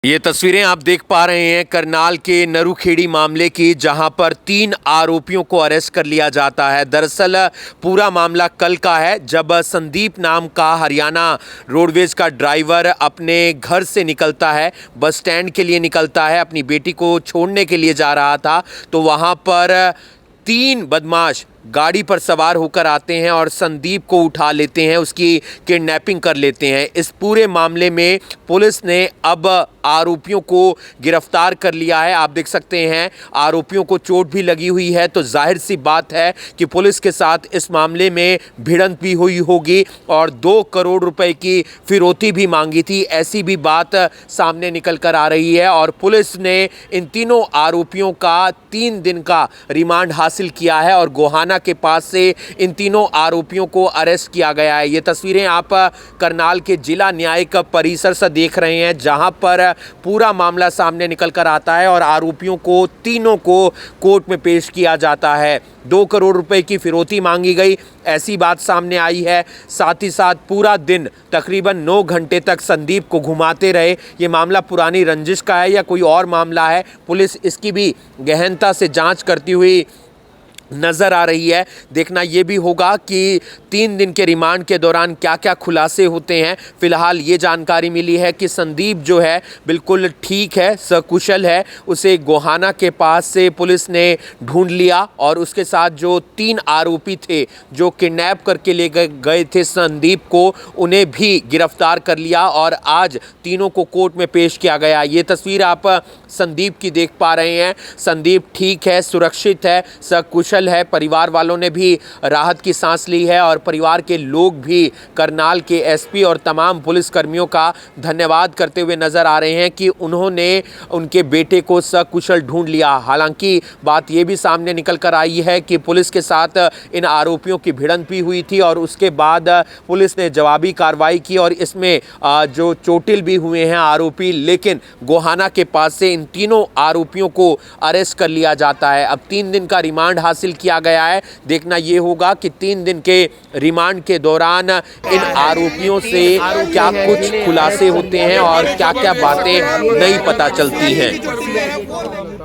ये तस्वीरें आप देख पा रहे हैं करनाल के नरूखेड़ी मामले की, जहां पर 3 आरोपियों को अरेस्ट कर लिया जाता है। दरअसल पूरा मामला कल का है, जब संदीप नाम का हरियाणा रोडवेज का ड्राइवर अपने घर से निकलता है, बस स्टैंड के लिए निकलता है, अपनी बेटी को छोड़ने के लिए जा रहा था, तो वहां पर 3 बदमाश गाड़ी पर सवार होकर आते हैं और संदीप को उठा लेते हैं, उसकी किडनैपिंग कर लेते हैं। इस पूरे मामले में पुलिस ने अब आरोपियों को गिरफ्तार कर लिया है। आप देख सकते हैं आरोपियों को चोट भी लगी हुई है, तो जाहिर सी बात है कि पुलिस के साथ इस मामले में भिड़ंत भी हुई होगी और 2 करोड़ रुपए की फिरौती भी मांगी थी, ऐसी भी बात सामने निकल कर आ रही है। और पुलिस ने इन तीनों आरोपियों का 3 दिन का रिमांड हासिल किया है और गोहाना के पास से इन तीनों आरोपियों को अरेस्ट किया गया है। ये तस्वीरें आप करनाल के जिला न्यायिक परिसर से देख रहे हैं, जहां पर पूरा मामला सामने निकल कर आता है और आरोपियों को तीनों को कोर्ट में पेश किया जाता है। 2 करोड़ रुपए की फिरौती मांगी गई, ऐसी बात सामने आई है। साथ ही साथ पूरा दिन तकरीबन 9 घंटे तक संदीप को घुमाते रहे। ये मामला पुरानी रंजिश का है या कोई और मामला है, पुलिस इसकी भी गहनता से जांच करती हुई नज़र आ रही है। देखना ये भी होगा कि 3 दिन के रिमांड के दौरान क्या क्या खुलासे होते हैं। फ़िलहाल ये जानकारी मिली है कि संदीप जो है बिल्कुल ठीक है, सकुशल है, उसे गोहाना के पास से पुलिस ने ढूंढ लिया और उसके साथ जो 3 आरोपी थे जो किडनैप करके ले गए थे संदीप को, उन्हें भी गिरफ्तार कर लिया और आज तीनों को कोर्ट में पेश किया गया। ये तस्वीर आप संदीप की देख पा रहे हैं। संदीप ठीक है, सुरक्षित है, सकुशल है। परिवार वालों ने भी राहत की सांस ली है और परिवार के लोग भी करनाल के एसपी और तमाम पुलिस कर्मियों का धन्यवाद करते हुए नजर आ रहे हैं कि उन्होंने उनके बेटे को सकुशल ढूंढ लिया। हालांकि बात यह भी सामने निकल कर आई है कि पुलिस के साथ इन आरोपियों की भिड़ंत भी हुई थी और उसके बाद पुलिस ने जवाबी कार्रवाई की और इसमें जो चोटिल भी हुए हैं आरोपी, लेकिन गोहाना के पास से इन तीनों आरोपियों को अरेस्ट कर लिया जाता है। अब 3 दिन का रिमांड हासिल किया गया है। देखना यह होगा कि 3 दिन के रिमांड के दौरान इन आरोपियों से क्या कुछ खुलासे होते हैं और क्या क्या बातें नहीं पता चलती हैं।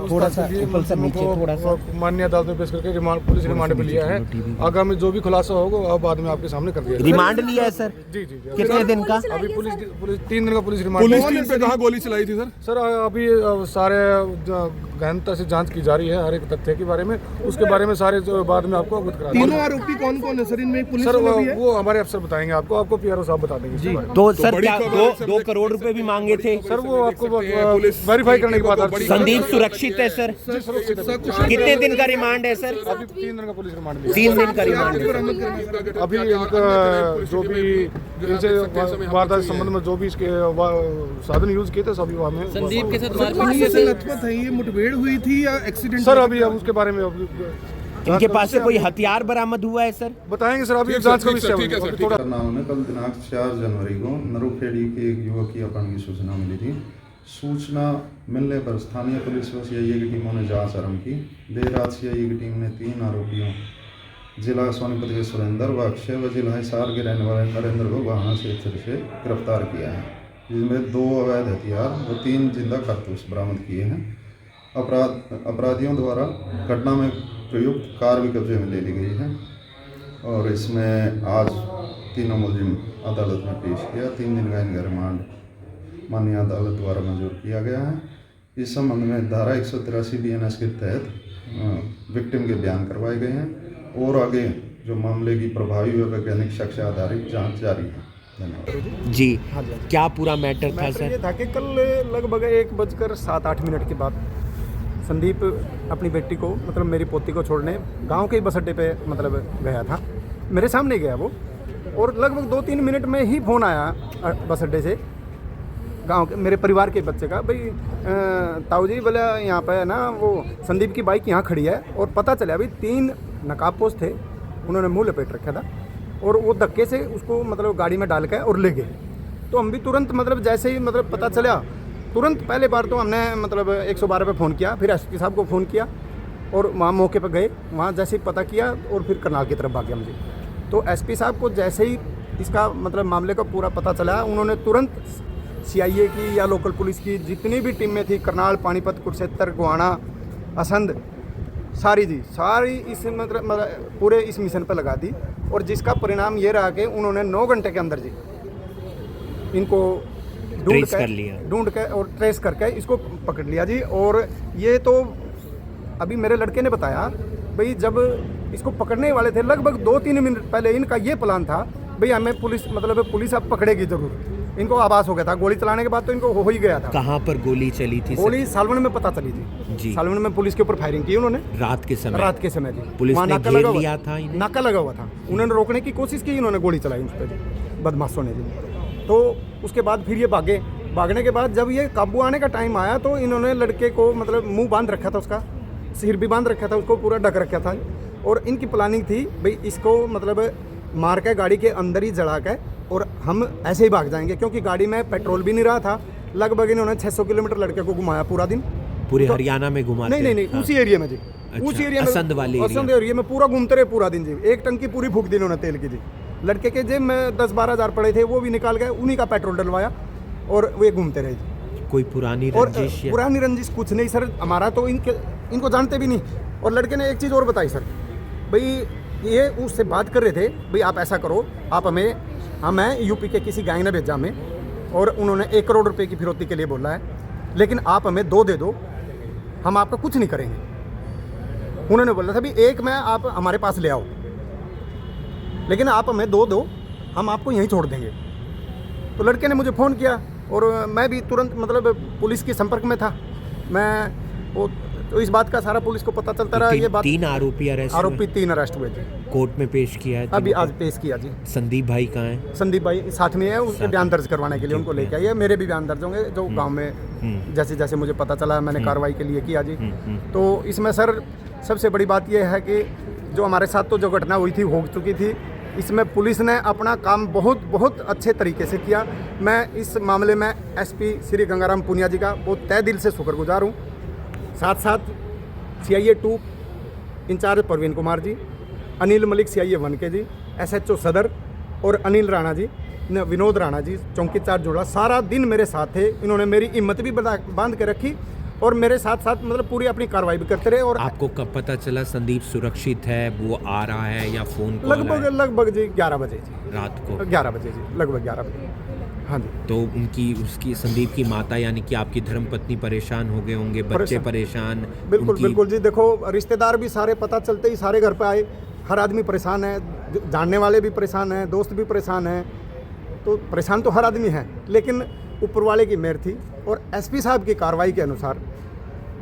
थोड़ा सा ऊपर से नीचे थोड़ा सा माननीय अदालत में पेश करके पुलिस रिमांड पे लिया है। आगामी जो भी खुलासा होगा बाद में आपके सामने कर दिया जाएगा। रिमांड लिया है सर? जी। कितने दिन का? अभी पुलिस 3 दिन का पुलिस रिमांड। पुलिस टीम पे कहाँ गोली चलाई थी सर? अभी सारे गहनता से जांच की जा रही है हर एक तथ्य के बारे में, उसके बारे में सारे जो बाद में आपको अवगत करा देंगे। तीनों आरोपी कौन कौन है सर? इनमें पुलिस सर वाला भी है? वो हमारे अफसर बताएंगे आपको पीआरओ साहब बता देंगे जी। तो सर क्या 2 करोड़ रुपए भी मांगे थे सर? वो आपको वेरीफाई करने के बाद। संदीप सुरक्षित है सर? कितने दिन का रिमांड है सर? अभी 3 दिन का पुलिस रिमांड लिया। 3 दिन का रिमांड है। अभी इनका जो भी इनसे वारदात के संबंध में जो भी इसके साधन यूज किए थे सभी हमें संदीप के साथ लथपथ है, ये मुठभेड़ हुई थी या एक्सीडेंट? सर अभी हम उसके बारे में इनके पास से कोई हथियार बरामद हुआ है सर? बताएंगे सर, अभी जांच का विषय है। थोड़ा कल दिनांक 4 जनवरी को नरूखेड़ी के एक युवक की अपहरण की सूचना मिली थी। सूचना मिलने पर स्थानीय पुलिस व सीआईए की टीमों ने जांच आरंभ की। देर रात सीआईए की टीम ने 3 आरोपियों जिला सोनीपत के सुरेंद्र व अक्षय व जिला हिसार के रहने वाले नरेंद्र को गोहाना क्षेत्र से गिरफ्तार किया है, जिसमें 2 अवैध हथियार व 3 जिंदा कारतूस बरामद किए हैं। अपराधियों द्वारा घटना में प्रयुक्त कार भी कब्जे में ले ली गई है और इसमें आज तीनों मुलजिम अदालत में पेश किया। 3 दिन का इनका रिमांड माननीय अदालत द्वारा मंजूर किया गया है। इस संबंध में धारा 183 BNS के तहत विक्टिम के बयान करवाए गए हैं और आगे जो मामले की प्रभावी व वैज्ञानिक साक्ष्य आधारित जांच जारी है। धन्यवाद जी। क्या पूरा मैटर था सर? ये था कि कल लगभग 1:07-8 के बाद संदीप अपनी बेटी को मतलब मेरी पोती को छोड़ने गांव के बस अड्डे पे मतलब गया था। मेरे सामने गया वो और लगभग 2-3 मिनट में ही फ़ोन आया बस अड्डे से गांव के मेरे परिवार के बच्चे का, भाई ताऊ जी बोला यहाँ पे है ना वो संदीप की बाइक यहाँ खड़ी है। और पता चला अभी 3 नकाबपोश थे, उन्होंने मुँह लपेट रखा था और वो धक्के से उसको मतलब गाड़ी में डाल के और ले गए। तो हम भी तुरंत मतलब जैसे ही मतलब पता चला तुरंत पहले बार तो हमने मतलब 112 पे फ़ोन किया, फिर एसपी साहब को फ़ोन किया और वहाँ मौके पर गए। वहाँ जैसे ही पता किया और फिर करनाल की तरफ भाग गया मुझे। तो एसपी साहब को जैसे ही इसका मतलब मामले का पूरा पता चला, उन्होंने तुरंत सीआईए की या लोकल पुलिस की जितनी भी टीमें थी, करनाल, पानीपत, कुरुक्षेत्र, गोहाना, असंध, सारी इस मतलब पूरे इस मिशन पर लगा दी। और जिसका परिणाम ये रहा कि उन्होंने 9 घंटे के अंदर जी इनको ढूंढ के और ट्रेस करके इसको पकड़ लिया जी। और ये तो अभी मेरे लड़के ने बताया भाई, जब इसको पकड़ने वाले थे लगभग 2-3 मिनट पहले इनका ये प्लान था भाई हमें पुलिस अब पकड़ेगी जरूर। इनको आभास हो गया था, गोली चलाने के बाद तो इनको हो ही गया था। कहाँ पर गोली चली थी? गोली सालवन में पता चली थी जी। सालवन में पुलिस के ऊपर फायरिंग की उन्होंने रात के समय जी। पुलिस वहाँ ने नाका घेर लगा लिया था इन्हें? नाका लगा हुआ था, उन्होंने रोकने की कोशिश की, इन्होंने गोली चलाई उस पर जी, बदमाशों ने जी। तो उसके बाद फिर ये भागने के बाद जब ये काबू आने का टाइम आया तो इन्होंने लड़के को मतलब मुंह बांध रखा था, उसका सिर भी बांध रखा था, उसको पूरा ढक रखा था। और इनकी प्लानिंग थी भाई इसको मतलब मार के गाड़ी के अंदर ही जला के और हम ऐसे ही भाग जाएंगे, क्योंकि गाड़ी में पेट्रोल भी नहीं रहा था। लगभग इन्होंने 600 किलोमीटर लड़के को घुमाया पूरा दिन, पूरे हरियाणा में घुमाते? नहीं उसी एरिया में जी। अच्छा, उसी एरिया में, असंध वाले असंध एरिया में पूरा घूमते रहे पूरा दिन जी। एक टंकी पूरी फूक दी इन्होंने तेल की जी। लड़के के जेब में 10-12 हज़ार पड़े थे, वो भी निकाल गए, उन्हीं का पेट्रोल डलवाया और वे घूमते रहे जी। कोई पुरानी और रंजिश? पुरानी रंजिश कुछ नहीं सर, हमारा तो इनको जानते भी नहीं। और लड़के ने एक चीज़ और बताई सर, भाई ये उससे बात कर रहे थे भाई आप ऐसा करो, आप हमें यूपी के किसी गैंग ने भेजा हमें और उन्होंने 1 करोड़ रुपए की फिरौती के लिए बोला है, लेकिन आप हमें 2 दे दो, हम आपका कुछ नहीं करेंगे। उन्होंने बोला था भी 1 में आप हमारे पास ले आओ, लेकिन आप हमें 2 दो, हम आपको यहीं छोड़ देंगे। तो लड़के ने मुझे फ़ोन किया और मैं भी तुरंत मतलब पुलिस के संपर्क में था मैं। वो तो इस बात का सारा पुलिस को पता चलता रहा। ये बात 3 आरोपी आरोपी 3 अरेस्ट हुए थे, कोर्ट में पेश किया है अभी आज पेश किया जी। संदीप भाई कहाँ हैं? संदीप भाई साथ में है, उसके बयान दर्ज करवाने के लिए उनको लेके आइए। मेरे भी बयान दर्ज होंगे जो गांव में जैसे जैसे मुझे पता चला मैंने कार्रवाई के लिए किया जी। तो इसमें सर सबसे बड़ी बात यह है कि जो हमारे साथ तो जो घटना हुई थी हो चुकी थी, इसमें पुलिस ने अपना काम बहुत अच्छे तरीके से किया। मैं इस मामले में एसपी श्री गंगाराम पुनिया जी का बहुत तहे दिल से शुक्रगुजार हूँ। साथ CIA 2 in charge Parveen Kumar ji, Anil Malik CIA 1 के जी, SHO सदर और अनिल राणा जी, विनोद राणा जी चौकी चार जोड़ा सारा दिन मेरे साथ थे। इन्होंने मेरी हिम्मत भी बांध के रखी और मेरे साथ मतलब पूरी अपनी कार्रवाई भी करते रहे। और आपको कब पता चला संदीप सुरक्षित है, वो आ रहा है या फोन कॉल आया? लगभग जी 11 बजे जी, रात को 11 बजे जी, लगभग 11 बजे। हाँ जी। तो उसकी संदीप की माता यानी कि आपकी धर्मपत्नी परेशान हो गए होंगे, बच्चे परेशान? बिल्कुल जी। देखो रिश्तेदार भी सारे पता चलते ही सारे घर पे आए, हर आदमी परेशान है, जानने वाले भी परेशान हैं, दोस्त भी परेशान हैं। तो परेशान तो हर आदमी है, लेकिन ऊपर वाले की मेहर थी और एसपी साहब की कार्रवाई के अनुसार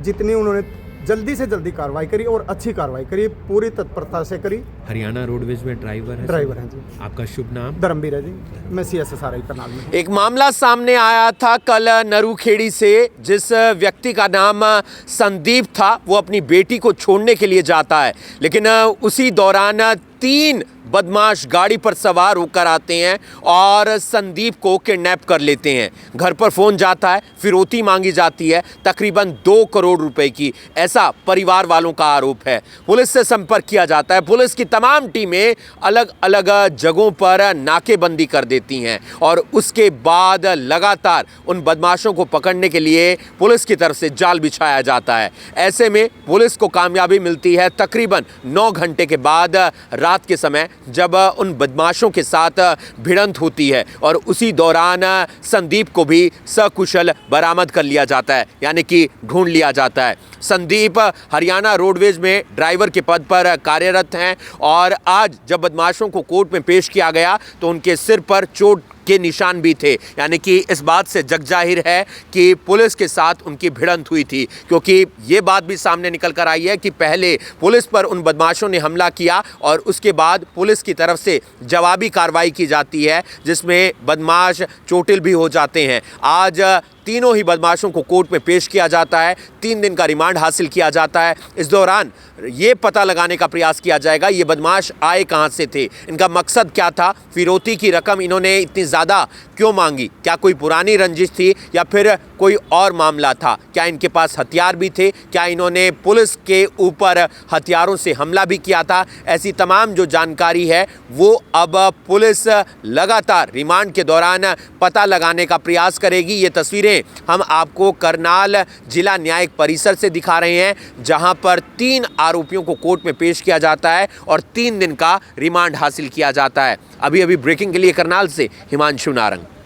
जितनी उन्होंने जल्दी से जल्दी कार्रवाई करी और अच्छी कार्रवाई करी, पूरी तत्परता से करी। हरियाणा रोडवेज में ड्राइवर हैं जी। आपका शुभ नाम? धर्मवीर है जी, मैं CSSRI करनाल में। एक मामला सामने आया था कल नरूखेड़ी से, जिस व्यक्ति का नाम संदीप था, वो अपनी बेटी को छोड़ने के लिए जाता है, लेकिन उसी दौरान 3 बदमाश गाड़ी पर सवार होकर आते हैं और संदीप को किडनैप कर लेते हैं। घर पर फ़ोन जाता है, फिरौती मांगी जाती है तकरीबन 2 करोड़ रुपए की, ऐसा परिवार वालों का आरोप है। पुलिस से संपर्क किया जाता है, पुलिस की तमाम टीमें अलग अलग जगहों पर नाकेबंदी कर देती हैं और उसके बाद लगातार उन बदमाशों को पकड़ने के लिए पुलिस की तरफ से जाल बिछाया जाता है। ऐसे में पुलिस को कामयाबी मिलती है तकरीबन 9 घंटे के बाद, रात के समय, जब उन बदमाशों के साथ भिड़ंत होती है और उसी दौरान संदीप को भी सकुशल बरामद कर लिया जाता है, यानी कि ढूंढ लिया जाता है। संदीप हरियाणा रोडवेज में ड्राइवर के पद पर कार्यरत हैं और आज जब बदमाशों को कोर्ट में पेश किया गया तो उनके सिर पर चोट के निशान भी थे, यानी कि इस बात से जग जाहिर है कि पुलिस के साथ उनकी भिड़ंत हुई थी। क्योंकि ये बात भी सामने निकल कर आई है कि पहले पुलिस पर उन बदमाशों ने हमला किया और उसके बाद पुलिस की तरफ से जवाबी कार्रवाई की जाती है, जिसमें बदमाश चोटिल भी हो जाते हैं। आज तीनों ही बदमाशों को कोर्ट में पेश किया जाता है, 3 दिन का रिमांड हासिल किया जाता है। इस दौरान ये पता लगाने का प्रयास किया जाएगा ये बदमाश आए कहाँ से थे, इनका मकसद क्या था, फिरौती की रकम इन्होंने इतनी ज़्यादा क्यों मांगी, क्या कोई पुरानी रंजिश थी या फिर कोई और मामला था, क्या इनके पास हथियार भी थे, क्या इन्होंने पुलिस के ऊपर हथियारों से हमला भी किया था। ऐसी तमाम जो जानकारी है वो अब पुलिस लगातार रिमांड के दौरान पता लगाने का प्रयास करेगी। ये तस्वीरें हम आपको करनाल जिला न्यायिक परिसर से दिखा रहे हैं, जहां पर 3 आरोपियों को कोर्ट में पेश किया जाता है और 3 दिन का रिमांड हासिल किया जाता है। अभी ब्रेकिंग के लिए करनाल से हिमांशु नारंग।